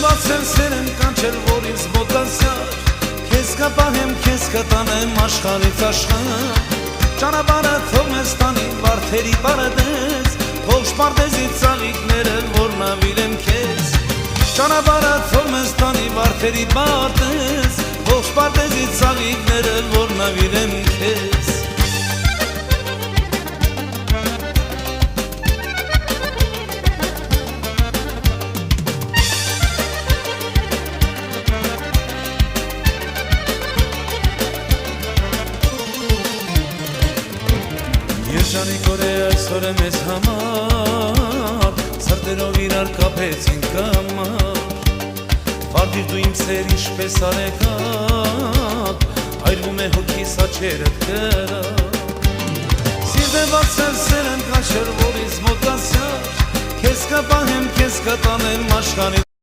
բացել սերն կանչել, որ ինձ մոտացյալ Քեզ կպահեմ, քեզ կտանեմ աշխարհից աշխարհ Ճանապարհը թող մեզ տանի վարդերի պարադես Թող շպարդեզի ծաղիկները, որ նավիրեմ քեզ Ճանապարհը թող մեզ տանի վարդերի պարադես Թող շպարդեզի ծաղիկները, որ նավիրեմ քեզ Երջանիկ օր է այսօր է մեզ համար Սրտերով իրար կապեցինք կամար Վարդիր դու իմ սեր ինչպես արեկակ Այրվում է հոգիս աչերդ կրակ Սիրտ է բացել սերն կանչել, որ ինձ մոտացյալ Քեզ կպահեմ, քեզ կտանեմ աշխարհից